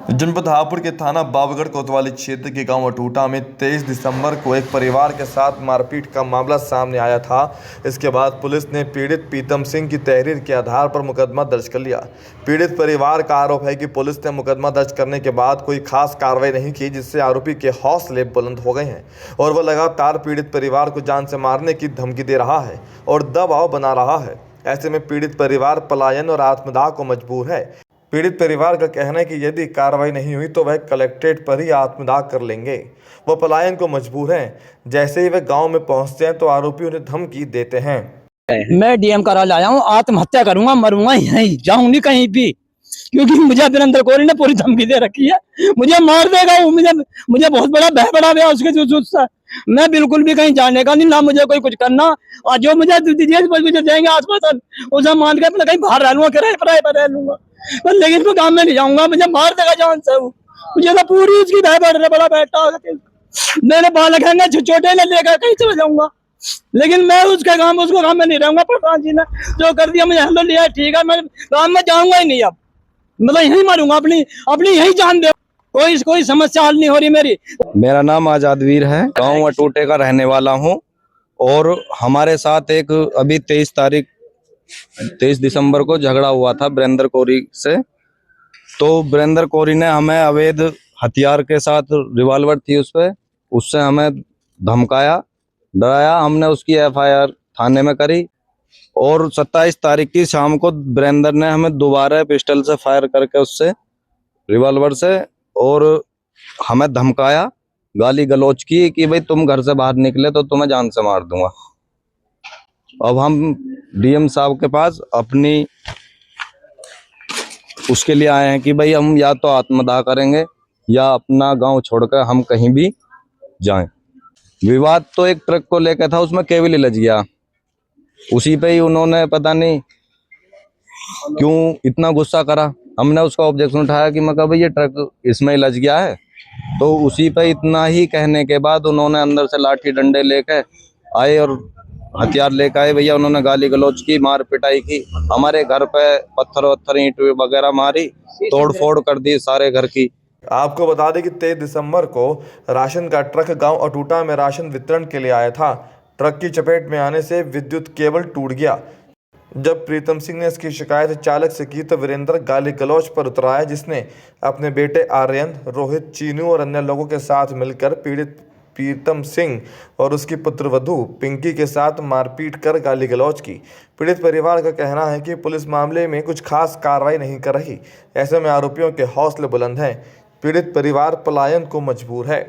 जनपद हापुड़ के थाना बाबगढ़ कोतवाली क्षेत्र के गांव अटूटा में 23 दिसंबर को एक परिवार के साथ मारपीट का मामला सामने आया था। इसके बाद पुलिस ने पीड़ित प्रीतम सिंह की तहरीर के आधार पर मुकदमा दर्ज कर लिया। पीड़ित परिवार का आरोप है कि पुलिस ने मुकदमा दर्ज करने के बाद कोई खास कार्रवाई नहीं की, जिससे आरोपी के हौसले बुलंद हो गए हैं और वह लगातार पीड़ित परिवार को जान से मारने की धमकी दे रहा है और दबाव बना रहा है। ऐसे में पीड़ित परिवार पलायन और आत्मदाह को मजबूर है। पीड़ित परिवार का कहना है कि यदि कार्रवाई नहीं हुई तो वह कलेक्ट्रेट पर ही आत्मदाह कर लेंगे। वह पलायन को मजबूर हैं। जैसे ही वे गांव में पहुंचते हैं तो आरोपी उन्हें धमकी देते हैं। मैं डीएम कार्यालय आया हूँ, आत्महत्या करूंगा, मरूंगा यहीं, जाऊं नहीं कहीं भी, क्योंकि मुझे वीरेंद्र कोहली ने पूरी धमकी दे रखी है। मुझे मार देगा वो, मुझे बहुत बड़ा बहबड़ा गया उसके। मैं बिल्कुल भी कहीं जाने का नहीं, ना मुझे कोई कुछ करना। और जो मुझे दीजिए मुझे देंगे आसपास, उसे मान के कहीं बाहर रह लूंगा, किराए पर रह लूंगा, लेकिन कोई काम में नहीं जाऊंगा। मुझे मार देगा जान से वो। मुझे तो पूरी उसकी बड़ा बैठा, मेरे बालक हैं छोटे ने लेकर कहीं चला जाऊंगा, लेकिन मैं उसको काम में नहीं रहूंगा। प्रधान जी ने जो कर दिया मुझे हेलो लिया, ठीक है, मैं काम में जाऊंगा ही नहीं। अब मतलब यही मारूंगा, अपनी यही जान दे। कोई समस्या हल नहीं हो रही मेरी। मेरा नाम आजादवीर है, गांव अटूटे का रहने वाला हूं। और हमारे साथ एक अभी 23 दिसंबर को झगड़ा हुआ था वीरेंद्र कोहली से। तो वीरेंद्र कोहली ने हमें अवैध हथियार के साथ, रिवॉल्वर थी उस पे, उससे हमें धमकाया, डराया। हमने उसकी एफआईआर थाने में करी और 27 तारीख की शाम को वीरेंद्र ने हमें दोबारा पिस्टल से फायर करके, उससे रिवॉल्वर से, और हमें धमकाया, गाली गलौज की कि भाई तुम घर से बाहर निकले तो तुम्हें जान से मार दूंगा। अब हम डीएम साहब के पास अपनी उसके लिए आए हैं कि भाई हम या तो आत्मदाह करेंगे या अपना गांव छोड़कर हम कहीं भी जाएं। विवाद तो एक ट्रक को लेकर था, उसमें केबल ही लग गया। उसी पे ही उन्होंने पता नहीं क्यों इतना गुस्सा करा। हमने उसका ऑब्जेक्शन उठाया कि मैं कहा भाई ये ट्रक इसमें ही लग गया है। तो उसी पे इतना ही कहने के बाद उन्होंने अंदर से लाठी डंडे लेकर आए और हथियार लेकर आए। भैया उन्होंने गाली गलौज की, मार पिटाई की, हमारे घर पे पत्थर ईंट वगैरह मारी, तोड़ फोड़ कर दी सारे घर की। आपको बता दें कि 23 दिसंबर को राशन का ट्रक गांव अटूटा में राशन वितरण के लिए आया था। ट्रक की चपेट में आने से विद्युत केबल टूट गया। जब प्रीतम सिंह ने इसकी शिकायत चालक से की तो वीरेंद्र गाली गलौज पर उतर आया, जिसने अपने बेटे आर्यन, रोहित, चीनू और अन्य लोगों के साथ मिलकर पीड़ित प्रीतम सिंह और उसकी पुत्रवधू पिंकी के साथ मारपीट कर गाली गलौज की। पीड़ित परिवार का कहना है कि पुलिस मामले में कुछ खास कार्रवाई नहीं कर रही। ऐसे में आरोपियों के हौसले बुलंद हैं। पीड़ित परिवार पलायन को मजबूर है।